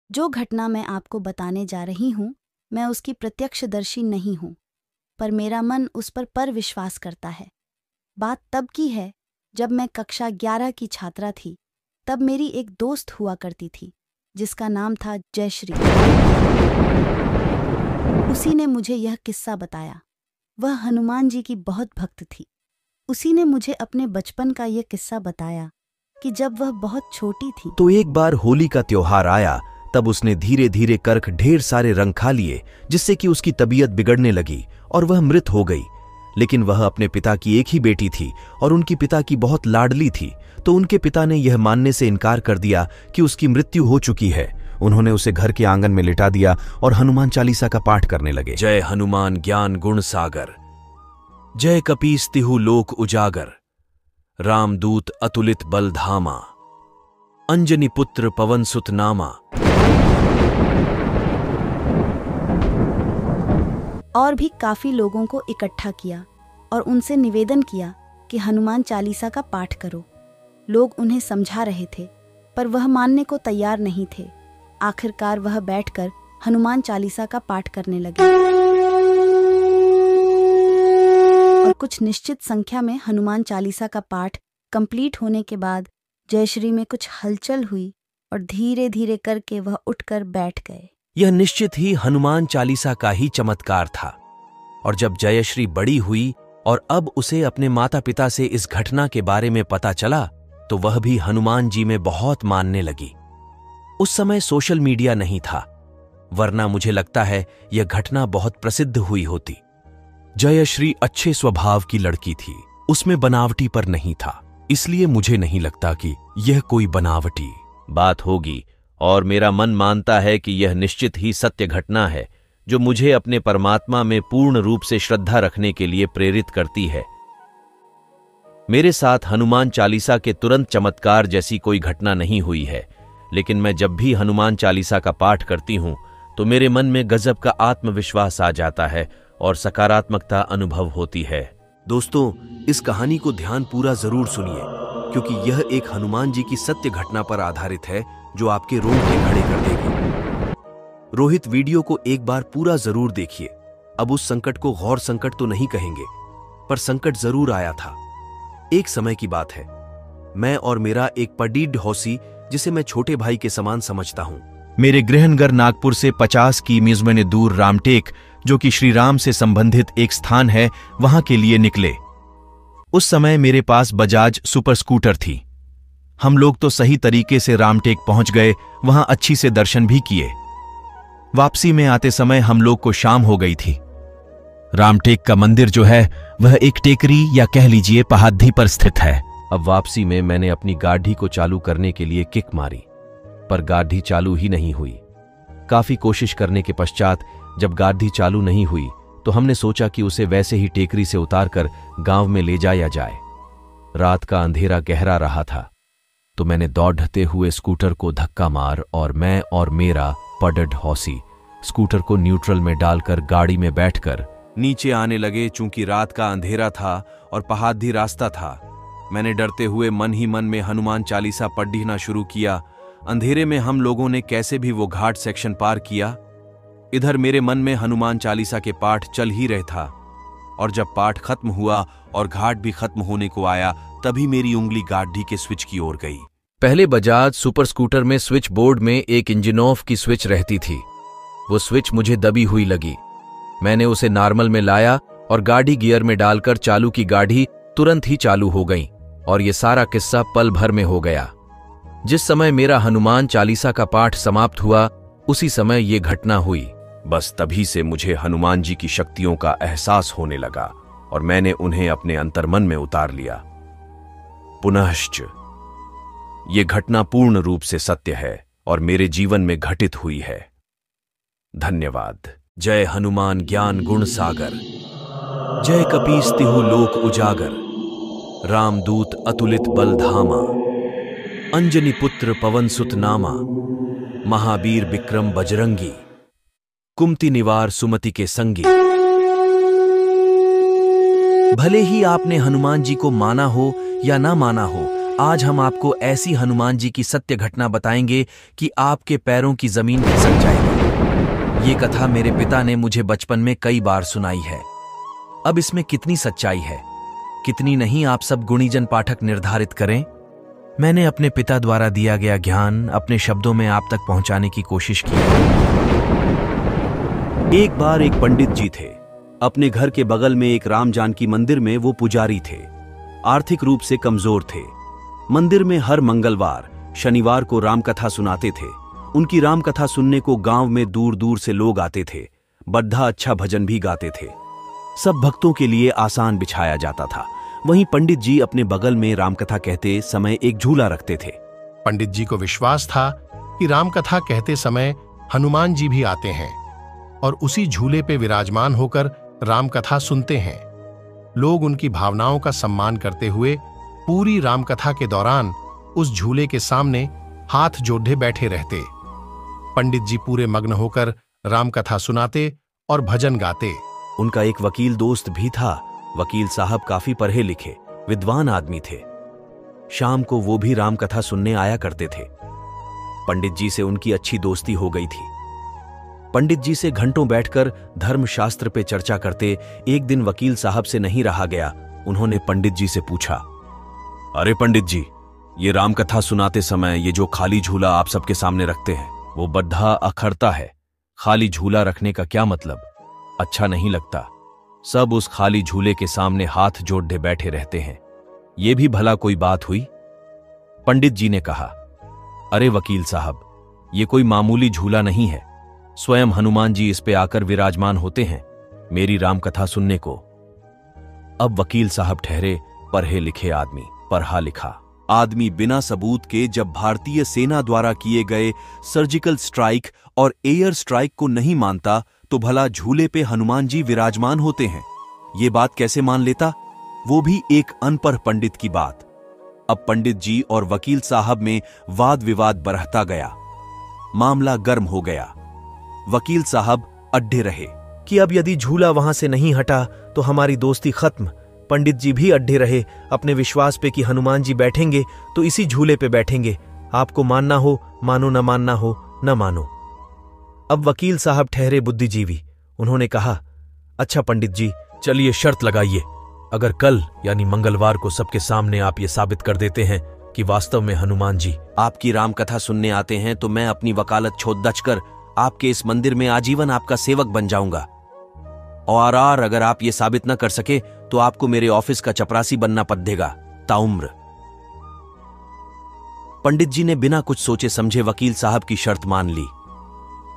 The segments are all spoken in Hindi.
जो घटना मैं आपको बताने जा रही हूँ, मैं उसकी प्रत्यक्षदर्शी नहीं हूँ, पर मेरा मन उस पर विश्वास करता है। बात तब की है जब मैं कक्षा 11 की छात्रा थी। तब मेरी एक दोस्त हुआ करती थी जिसका नाम था जयश्री। उसी ने मुझे यह किस्सा बताया। वह हनुमान जी की बहुत भक्त थी। उसी ने मुझे अपने बचपन का यह किस्सा बताया कि जब वह बहुत छोटी थी तो एक बार होली का त्योहार आया। तब उसने धीरे धीरे करके ढेर सारे रंग खा लिए, जिससे कि उसकी तबीयत बिगड़ने लगी और वह मृत हो गई। लेकिन वह अपने पिता की एक ही बेटी थी और उनकी पिता की बहुत लाडली थी। तो उनके पिता ने यह मानने से इनकार कर दिया कि उसकी मृत्यु हो चुकी है। उन्होंने उसे घर के आंगन में लिटा दिया और हनुमान चालीसा का पाठ करने लगे। जय हनुमान ज्ञान गुण सागर, जय कपीस तिहु लोक उजागर, रामदूत अतुलित बल धामा, अंजनी पुत्र पवन सुत नामा। और भी काफी लोगों को इकट्ठा किया और उनसे निवेदन किया कि हनुमान चालीसा का पाठ करो। लोग उन्हें समझा रहे थे, पर वह मानने को तैयार नहीं थे। आखिरकार वह बैठकर हनुमान चालीसा का पाठ करने लगे और कुछ निश्चित संख्या में हनुमान चालीसा का पाठ कंप्लीट होने के बाद जयश्री में कुछ हलचल हुई और धीरे धीरे करके वह उठकर बैठ गए। यह निश्चित ही हनुमान चालीसा का ही चमत्कार था। और जब जयश्री बड़ी हुई और अब उसे अपने माता पिता से इस घटना के बारे में पता चला, तो वह भी हनुमान जी में बहुत मानने लगी। उस समय सोशल मीडिया नहीं था, वरना मुझे लगता है यह घटना बहुत प्रसिद्ध हुई होती। जयश्री अच्छे स्वभाव की लड़की थी, उसमें बनावटी पर नहीं था, इसलिए मुझे नहीं लगता कि यह कोई बनावटी बात होगी। और मेरा मन मानता है कि यह निश्चित ही सत्य घटना है, जो मुझे अपने परमात्मा में पूर्ण रूप से श्रद्धा रखने के लिए प्रेरित करती है। मेरे साथ हनुमान चालीसा के तुरंत चमत्कार जैसी कोई घटना नहीं हुई है, लेकिन मैं जब भी हनुमान चालीसा का पाठ करती हूं तो मेरे मन में गजब का आत्मविश्वास आ जाता है और सकारात्मकता अनुभव होती है। दोस्तों, इस कहानी को ध्यान पूरा जरूर सुनिए, क्योंकि यह एक हनुमान जी की सत्य घटना पर आधारित है जो आपके रोंगटे खड़े कर देगी। रोहित, वीडियो को एक बार पूरा जरूर देखिए। अब उस संकट को गौर संकट तो नहीं कहेंगे, पर संकट जरूर आया था। एक समय की बात है, मैं और मेरा एक पडीड हौसी, जिसे मैं छोटे भाई के समान समझता हूं, मेरे गृहनगर नागपुर से 50 किमीज में दूर रामटेक, जो कि श्री राम से संबंधित एक स्थान है, वहां के लिए निकले। उस समय मेरे पास बजाज सुपर स्कूटर थी। हम लोग तो सही तरीके से रामटेक पहुंच गए, वहां अच्छी से दर्शन भी किए। वापसी में आते समय हम लोग को शाम हो गई थी। रामटेक का मंदिर जो है वह एक टेकरी या कह लीजिए पहाड़ी पर स्थित है। अब वापसी में मैंने अपनी गाड़ी को चालू करने के लिए किक मारी, पर गाड़ी चालू ही नहीं हुई। काफी कोशिश करने के पश्चात जब गाड़ी चालू नहीं हुई तो हमने सोचा कि उसे वैसे ही टेकरी से उतारकर गांव में ले जाया जाए। रात का अंधेरा गहरा रहा था, तो मैंने दौड़ते हुए स्कूटर को धक्का मार और मैं और मेरा पडड हौसी स्कूटर को न्यूट्रल में डालकर गाड़ी में बैठकर नीचे आने लगे। चूंकि रात का अंधेरा था और पहाड़ी रास्ता था, मैंने डरते हुए मन ही मन में हनुमान चालीसा पढ़ना शुरू किया। अंधेरे में हम लोगों ने कैसे भी वो घाट सेक्शन पार किया। इधर मेरे मन में हनुमान चालीसा के पाठ चल ही रहे था, और जब पाठ खत्म हुआ और घाट भी खत्म होने को आया, तभी मेरी उंगली गाड़ी के स्विच की ओर गई। पहले बजाज सुपर स्कूटर में स्विच बोर्ड में एक इंजन ऑफ की स्विच रहती थी। वो स्विच मुझे दबी हुई लगी। मैंने उसे नॉर्मल में लाया और गाड़ी गियर में डालकर चालू की। गाड़ी तुरंत ही चालू हो गई और ये सारा किस्सा पल भर में हो गया। जिस समय मेरा हनुमान चालीसा का पाठ समाप्त हुआ, उसी समय ये घटना हुई। बस तभी से मुझे हनुमान जी की शक्तियों का एहसास होने लगा और मैंने उन्हें अपने अंतर्मन में उतार लिया। पुनश्च ये घटना पूर्ण रूप से सत्य है और मेरे जीवन में घटित हुई है। धन्यवाद। जय हनुमान ज्ञान गुण सागर, जय कपीस तिहु लोक उजागर, रामदूत अतुलित बल धामा, अंजनी पुत्र पवन सुत नामा, महावीर विक्रम बजरंगी, कुमति निवार सुमति के संगी। भले ही आपने हनुमान जी को माना हो या ना माना हो, आज हम आपको ऐसी हनुमान जी की सत्य घटना बताएंगे कि आपके पैरों की जमीन खिसक जाएगी। ये कथा मेरे पिता ने मुझे बचपन में कई बार सुनाई है। अब इसमें कितनी सच्चाई है, कितनी नहीं, आप सब गुणीजन पाठक निर्धारित करें। मैंने अपने पिता द्वारा दिया गया ज्ञान अपने शब्दों में आप तक पहुंचाने की कोशिश की। एक बार एक पंडित जी थे। अपने घर के बगल में एक राम जानकी मंदिर में वो पुजारी थे। आर्थिक रूप से कमजोर थे। मंदिर में हर मंगलवार शनिवार को रामकथा सुनाते थे। उनकी रामकथा सुनने को गांव में दूर दूर से लोग आते थे। बद्धा अच्छा भजन भी गाते थे। सब भक्तों के लिए आसान बिछाया जाता था। वहीं पंडित जी अपने बगल में रामकथा कहते समय एक झूला रखते थे। पंडित जी को विश्वास था कि रामकथा कहते समय हनुमान जी भी आते हैं और उसी झूले पे विराजमान होकर रामकथा सुनते हैं। लोग उनकी भावनाओं का सम्मान करते हुए पूरी रामकथा के दौरान उस झूले के सामने हाथ जोड़े बैठे रहते। पंडित जी पूरे मग्न होकर रामकथा सुनाते और भजन गाते। उनका एक वकील दोस्त भी था। वकील साहब काफी पढ़े लिखे विद्वान आदमी थे। शाम को वो भी रामकथा सुनने आया करते थे। पंडित जी से उनकी अच्छी दोस्ती हो गई थी। पंडित जी से घंटों बैठकर धर्मशास्त्र पे चर्चा करते। एक दिन वकील साहब से नहीं रहा गया। उन्होंने पंडित जी से पूछा, अरे पंडित जी, ये रामकथा सुनाते समय ये जो खाली झूला आप सबके सामने रखते हैं वो बद्धा अखरता है। खाली झूला रखने का क्या मतलब? अच्छा नहीं लगता। सब उस खाली झूले के सामने हाथ जोड़े बैठे रहते हैं। ये भी भला कोई बात हुई? पंडित जी ने कहा, अरे वकील साहब, ये कोई मामूली झूला नहीं है। स्वयं हनुमान जी इस पे आकर विराजमान होते हैं मेरी रामकथा सुनने को। अब वकील साहब ठहरे पढ़े लिखे आदमी, पढ़ा लिखा आदमी बिना सबूत के जब भारतीय सेना द्वारा किए गए सर्जिकल स्ट्राइक और एयर स्ट्राइक को नहीं मानता तो भला झूले पे हनुमान जी विराजमान होते हैं ये बात कैसे मान लेता? वो भी एक अनपढ़ पंडित की बात। अब पंडित जी और वकील साहब में वाद विवाद बढ़ता गया। मामला गर्म हो गया। वकील साहब अड्डे रहे कि अब यदि झूला वहां से नहीं हटा तो हमारी दोस्ती खत्म। पंडित जी भी अड्डे रहे अपने विश्वास पे कि हनुमान जी बैठेंगे तो इसी झूले पे बैठेंगे। आपको मानना हो मानो, न मानना हो न मानो। अब वकील साहब ठहरे बुद्धिजीवी। उन्होंने कहा, अच्छा पंडित जी, चलिए शर्त लगाइए। अगर कल यानी मंगलवार को सबके सामने आप ये साबित कर देते हैं कि वास्तव में हनुमान जी आपकी रामकथा सुनने आते हैं तो मैं अपनी वकालत छोड़ कर आपके इस मंदिर में आजीवन आपका सेवक बन जाऊंगा। और अगर आप ये साबित न कर सके तो आपको मेरे ऑफिस का चपरासी बनना पड़ेगा ताउम्र। पंडित जी ने बिना कुछ सोचे समझे वकील साहब की शर्त मान ली।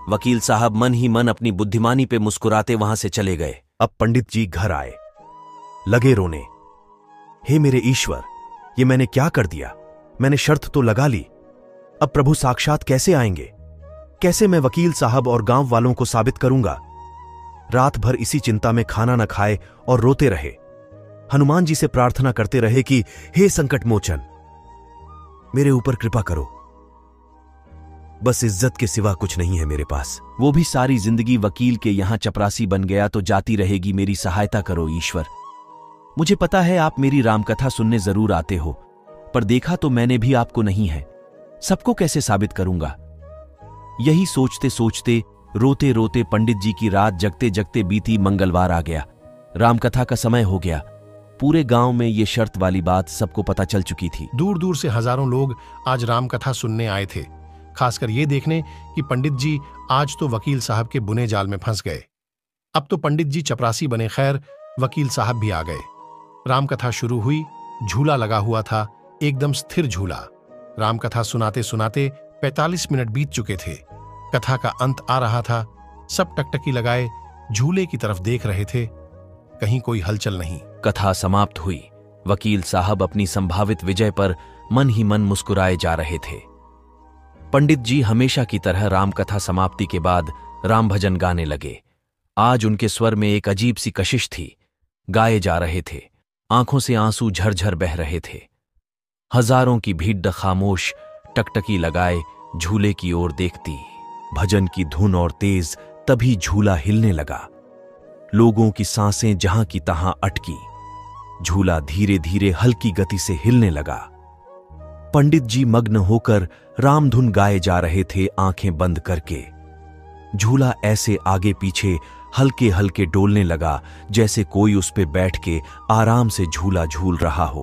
वकील साहब मन ही मन अपनी बुद्धिमानी पे मुस्कुराते वहां से चले गए। अब पंडित जी घर आए, लगे रोने। हे मेरे ईश्वर, ये मैंने क्या कर दिया? मैंने शर्त तो लगा ली, अब प्रभु साक्षात कैसे आएंगे? कैसे मैं वकील साहब और गांव वालों को साबित करूंगा? रात भर इसी चिंता में खाना न खाए और रोते रहे। हनुमान जी से प्रार्थना करते रहे कि हे संकट मोचन, मेरे ऊपर कृपा करो। बस इज्जत के सिवा कुछ नहीं है मेरे पास। वो भी सारी जिंदगी वकील के यहां चपरासी बन गया तो जाती रहेगी। मेरी सहायता करो ईश्वर। मुझे पता है आप मेरी रामकथा सुनने जरूर आते हो, पर देखा तो मैंने भी आपको नहीं है। सबको कैसे साबित करूंगा? यही सोचते सोचते रोते रोते पंडित जी की रात जगते जगते बीती। मंगलवार आ गया, रामकथा का समय हो गया। पूरे गांव में ये शर्त वाली बात सबको पता चल चुकी थी। दूर दूर से हजारों लोग आज रामकथा सुनने आए थे, खासकर ये देखने कि पंडित जी आज तो वकील साहब के बुने जाल में फंस गए। अब तो पंडित जी चपरासी बने, खैर वकील साहब भी आ गए। रामकथा शुरू हुई। झूला लगा हुआ था, एकदम स्थिर झूला। रामकथा सुनाते सुनाते 45 मिनट बीत चुके थे। कथा का अंत आ रहा था। सब टकटकी लगाए झूले की तरफ देख रहे थे, कहीं कोई हलचल नहीं। कथा समाप्त हुई। वकील साहब अपनी संभावित विजय पर मन ही मन मुस्कुराए जा रहे थे। पंडित जी हमेशा की तरह रामकथा समाप्ति के बाद राम भजन गाने लगे। आज उनके स्वर में एक अजीब सी कशिश थी। गाए जा रहे थे, आंखों से आंसू झरझर बह रहे थे। हजारों की भीड़ खामोश टकटकी लगाए झूले की ओर देखती। भजन की धुन और तेज, तभी झूला हिलने लगा। लोगों की सांसें जहां की तहां अटकी। झूला धीरे धीरे हल्की गति से हिलने लगा। पंडित जी मग्न होकर रामधुन गाए जा रहे थे, आंखें बंद करके। झूला ऐसे आगे पीछे हल्के हल्के डोलने लगा जैसे कोई उस पे बैठ के आराम से झूला झूल रहा हो।